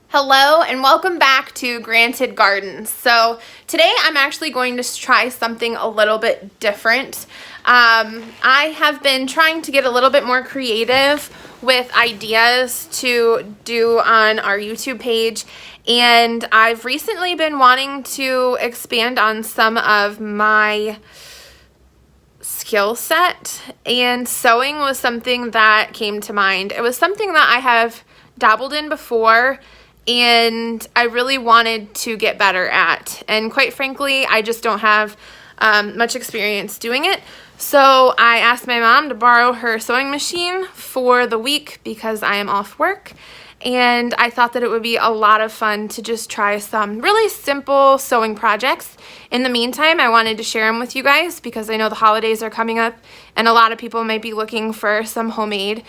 Hello and welcome back to Granted Gardens. So today I'm actually going to try something a little bit different. I have been trying to get a little bit more creative with ideas to do on our YouTube page, and I've recently been wanting to expand on some of my skill set, and sewing was something that came to mind. It was something that I have dabbled in before and I really wanted to get better at, and quite frankly I just don't have much experience doing it. So I asked my mom to borrow her sewing machine for the week because I am off work, and I thought that it would be a lot of fun to just try some really simple sewing projects. In the meantime, I wanted to share them with you guys because I know the holidays are coming up and a lot of people might be looking for some homemade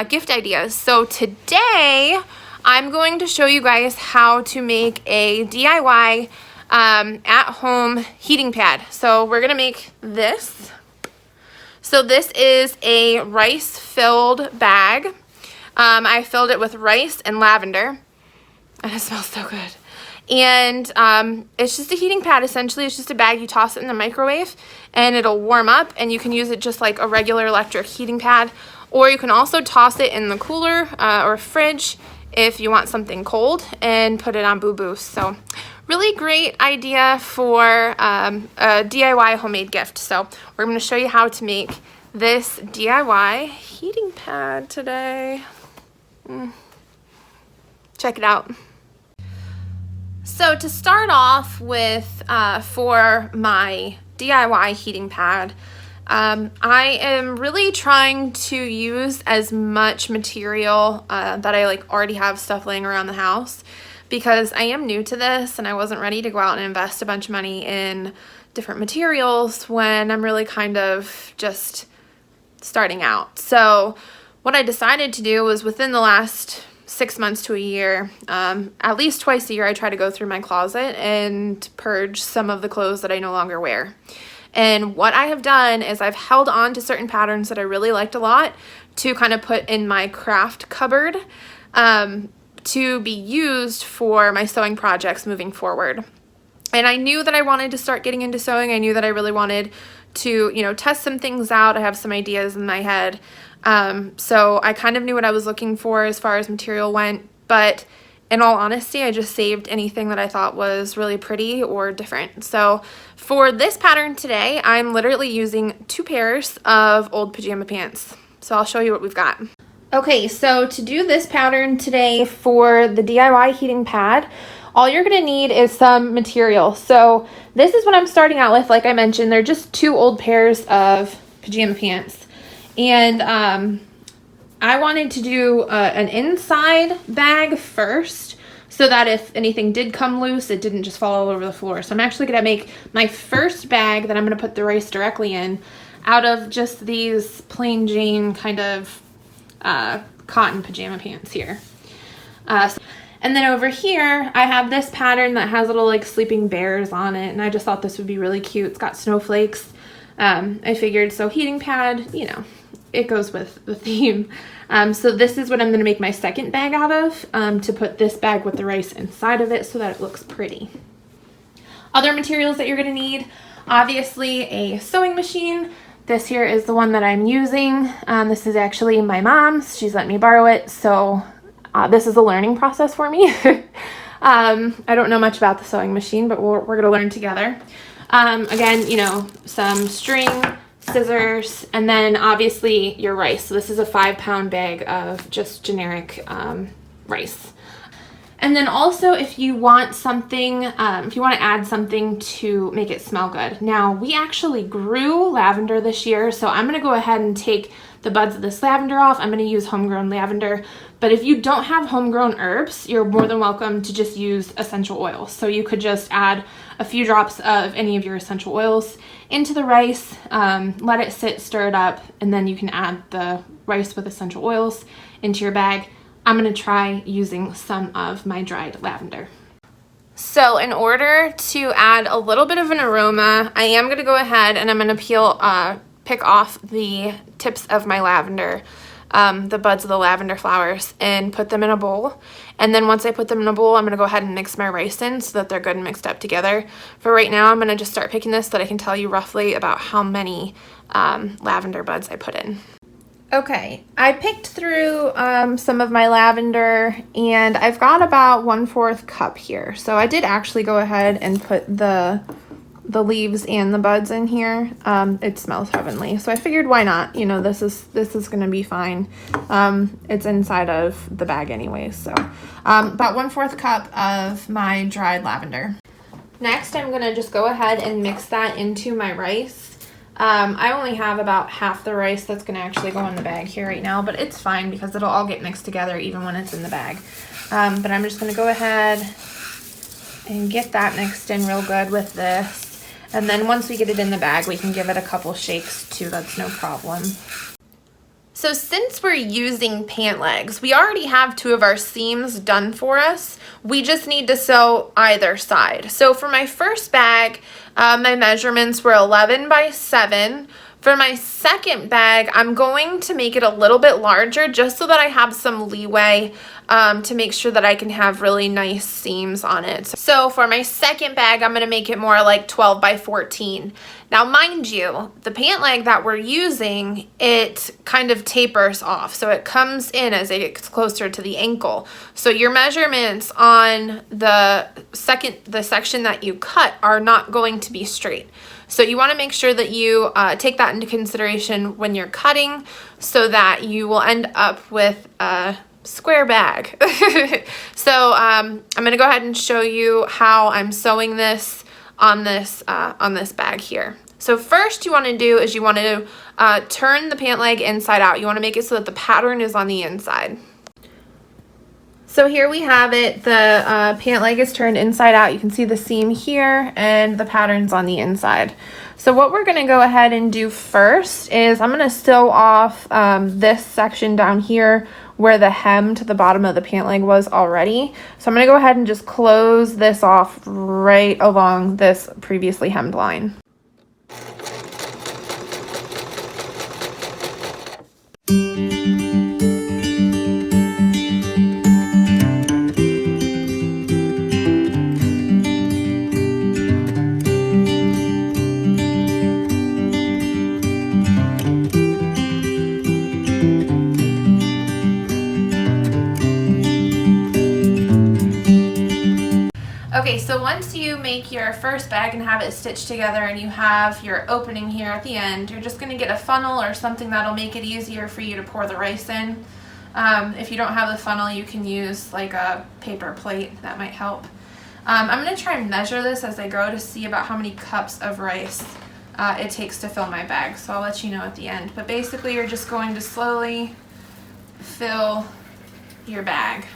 gift ideas. So today I'm going to show you guys how to make a DIY at-home heating pad. So we're gonna make this. So this is a rice-filled bag. I filled it with rice and lavender, and it smells so good. And it's just a heating pad. Essentially, it's just a bag. You toss it in the microwave, and it'll warm up, and you can use it just like a regular electric heating pad, or you can also toss it in the cooler or fridge if you want something cold, and put it on boo-boo. So really great idea for a DIY homemade gift. So we're going to show you how to make this DIY heating pad today. Check it out. So to start off with, for my DIY heating pad, I am really trying to use as much material that I already have stuff laying around the house, because I am new to this and I wasn't ready to go out and invest a bunch of money in different materials when I'm really kind of just starting out. So what I decided to do was, within the last 6 months to a year, at least twice a year, I try to go through my closet and purge some of the clothes that I no longer wear. And what I have done is I've held on to certain patterns that I really liked a lot to kind of put in my craft cupboard to be used for my sewing projects moving forward. And I knew that I wanted to start getting into sewing. I knew that I really wanted to, test some things out. I have some ideas in my head. So I kind of knew what I was looking for as far as material went, but in all honesty, I just saved anything that I thought was really pretty or different. So for this pattern today, I'm literally using 2 pairs of old pajama pants. So I'll show you what we've got. Okay, so to do this pattern today for the DIY heating pad, all you're gonna need is some material. So this is what I'm starting out with. Like I mentioned, they're just 2 old pairs of pajama pants. And I wanted to do an inside bag first, so that if anything did come loose, it didn't just fall all over the floor. So I'm actually going to make my first bag that I'm going to put the rice directly in out of just these plain Jane kind of cotton pajama pants here. And then over here, I have this pattern that has little sleeping bears on it, and I just thought this would be really cute. It's got snowflakes. I figured, so heating pad, it goes with the theme. So this is what I'm going to make my second bag out of, to put this bag with the rice inside of it so that it looks pretty. Other materials that you're going to need, obviously a sewing machine. This here is the one that I'm using. This is actually my mom's. She's let me borrow it, so this is a learning process for me. I don't know much about the sewing machine, but we're going to learn together. Again, some string, scissors, and then obviously your rice. So this is a 5-pound bag of just generic rice. And then also, if you want something, if you want to add something to make it smell good. Now, we actually grew lavender this year, so I'm going to go ahead and take the buds of this lavender off. I'm going to use homegrown lavender. But if you don't have homegrown herbs, you're more than welcome to just use essential oils. So you could just add a few drops of any of your essential oils into the rice, let it sit, stir it up, and then you can add the rice with essential oils into your bag. I'm going to try using some of my dried lavender. So in order to add a little bit of an aroma, I am going to go ahead and I'm going to pick off the tips of my lavender. the buds of the lavender flowers and put them in a bowl. And then once I put them in a bowl, I'm going to go ahead and mix my rice in so that they're good and mixed up together. For right now, I'm going to just start picking this so that I can tell you roughly about how many lavender buds I put in. Okay, I picked through some of my lavender, and I've got about 1/4 cup here. So I did actually go ahead and put the leaves and the buds in here. It smells heavenly, so I figured why not? You know, this is gonna be fine. It's inside of the bag anyways. So about 1/4 cup of my dried lavender. Next, I'm gonna just go ahead and mix that into my rice. I only have about half the rice that's going to actually go in the bag here right now, but it's fine because it'll all get mixed together even when it's in the bag. But I'm just going to go ahead and get that mixed in real good with this. And then once we get it in the bag, we can give it a couple shakes too. That's no problem. So since we're using pant legs, we already have 2 of our seams done for us. We just need to sew either side. So for my first bag, my measurements were 11 by 7. For my second bag, I'm going to make it a little bit larger just so that I have some leeway to make sure that I can have really nice seams on it. So for my second bag, I'm going to make it more like 12 by 14. Now, mind you, the pant leg that we're using, it kind of tapers off. So it comes in as it gets closer to the ankle. So your measurements on the section that you cut are not going to be straight. So you want to make sure that you take that into consideration when you're cutting so that you will end up with a square bag. So I'm going to go ahead and show you how I'm sewing this on this bag here. So first you want to do is you want to turn the pant leg inside out. You want to make it so that the pattern is on the inside. So here we have it. The pant leg is turned inside out. You can see the seam here and the pattern's on the inside. So what we're going to go ahead and do first is I'm going to sew off this section down here where the hem to the bottom of the pant leg was already. So I'm going to go ahead and just close this off right along this previously hemmed line. Okay, so once you make your first bag and have it stitched together and you have your opening here at the end, you're just going to get a funnel or something that'll make it easier for you to pour the rice in. If you don't have the funnel, you can use like a paper plate. That might help. I'm going to try and measure this as I go to see about how many cups of rice it takes to fill my bag, so I'll let you know at the end. But basically, you're just going to slowly fill your bag.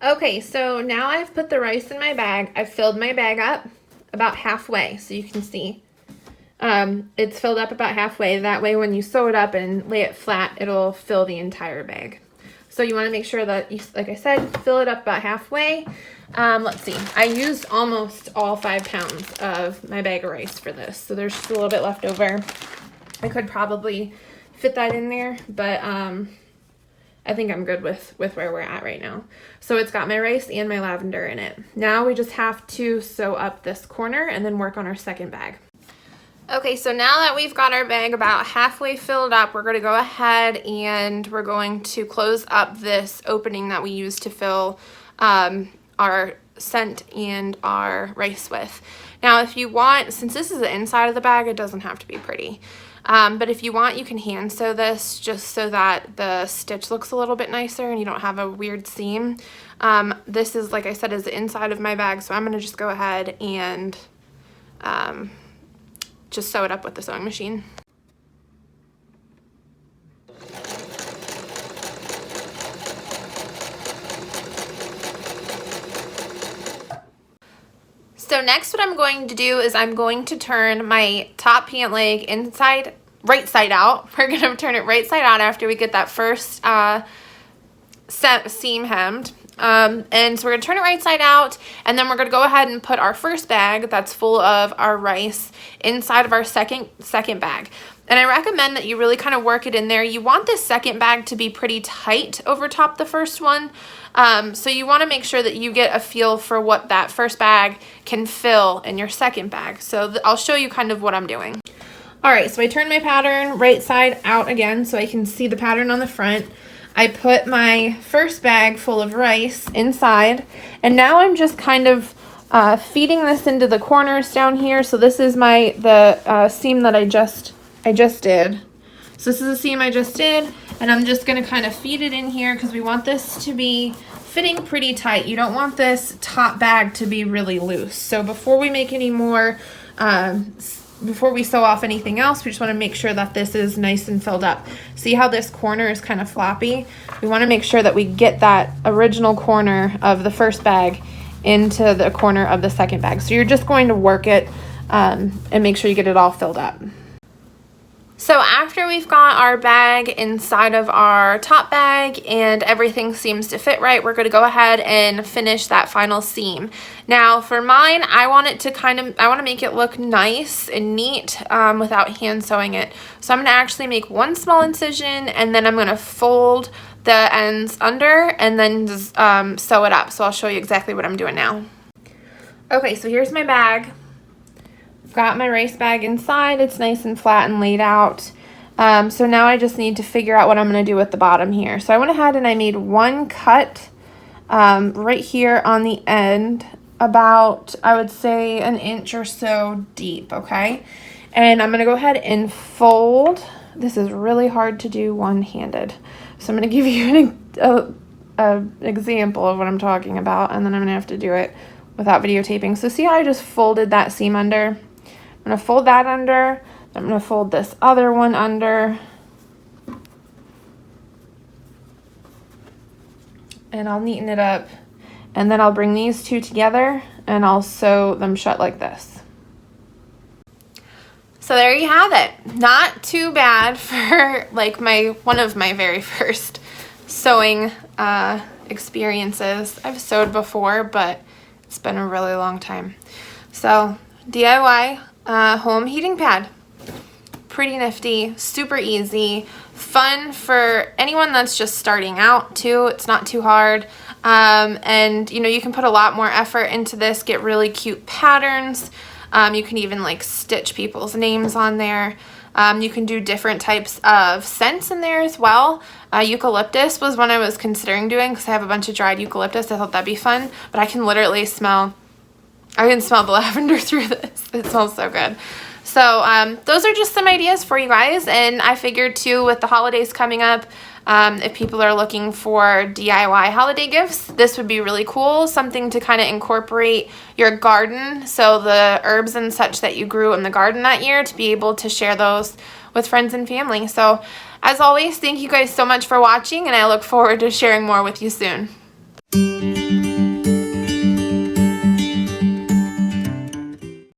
Okay, so now I've put the rice in my bag. I've filled my bag up about halfway, so you can see. It's filled up about halfway. That way when you sew it up and lay it flat, it'll fill the entire bag. So you want to make sure that, you, like I said, fill it up about halfway. Let's see. I used almost all 5 pounds of my bag of rice for this, so there's just a little bit left over. I could probably fit that in there, but I think I'm good with where we're at right now. So it's got my rice and my lavender in it. Now we just have to sew up this corner and then work on our second bag. Okay, so now that we've got our bag about halfway filled up, we're going to go ahead and we're going to close up this opening that we used to fill our scent and our rice with. Now if you want, since this is the inside of the bag, it doesn't have to be pretty. But if you want, you can hand sew this just so that the stitch looks a little bit nicer and you don't have a weird seam. This is, like I said, is the inside of my bag, so I'm going to just go ahead and just sew it up with the sewing machine. So next what I'm going to do is I'm going to turn my top pant leg right side out. We're going to turn it right side out after we get that first seam hemmed. And so we're going to turn it right side out, and then we're going to go ahead and put our first bag that's full of our rice inside of our second bag. And I recommend that you really kind of work it in there. You want this second bag to be pretty tight over top the first one. So you want to make sure that you get a feel for what that first bag can fill in your second bag. So I'll show you kind of what I'm doing. All right, so I turned my pattern right side out again so I can see the pattern on the front. I put my first bag full of rice inside, and now I'm just kind of feeding this into the corners down here. So this is the seam that I just did. So this is the seam I just did, and I'm just going to kind of feed it in here because we want this to be fitting pretty tight. You don't want this top bag to be really loose. So before we make any more before we sew off anything else, we just want to make sure that this is nice and filled up. See how this corner is kind of floppy? We want to make sure that we get that original corner of the first bag into the corner of the second bag. So you're just going to work it and make sure you get it all filled up. So after we've got our bag inside of our top bag and everything seems to fit right, we're going to go ahead and finish that final seam. Now for mine, I want to make it look nice and neat without hand sewing it. So I'm going to actually make one small incision, and then I'm going to fold the ends under and then just, sew it up. So I'll show you exactly what I'm doing now. Okay, so here's my bag. Got my rice bag inside. It's nice and flat and laid out. So now I just need to figure out what I'm going to do with the bottom here. So I went ahead and I made one cut right here on the end, about, I would say, an inch or so deep, okay? And I'm going to go ahead and fold. This is really hard to do one-handed. So I'm going to give you an example of what I'm talking about, and then I'm going to have to do it without videotaping. So see how I just folded that seam under? I'm going to fold that under. I'm going to fold this other one under. And I'll neaten it up. And then I'll bring these two together and I'll sew them shut like this. So there you have it. Not too bad for like one of my very first sewing experiences. I've sewed before, but it's been a really long time. So DIY home heating pad. Pretty nifty, super easy, fun for anyone that's just starting out too. It's not too hard. And you know, you can put a lot more effort into this, get really cute patterns. You can even like stitch people's names on there. You can do different types of scents in there as well. Eucalyptus was one I was considering doing because I have a bunch of dried eucalyptus. I thought that'd be fun, but I can literally smell the lavender through this. It smells so good. So those are just some ideas for you guys, and I figured too, with the holidays coming up, if people are looking for DIY holiday gifts, this would be really cool, something to kind of incorporate your garden, so the herbs and such that you grew in the garden that year, to be able to share those with friends and family. So as always, thank you guys so much for watching, and I look forward to sharing more with you soon.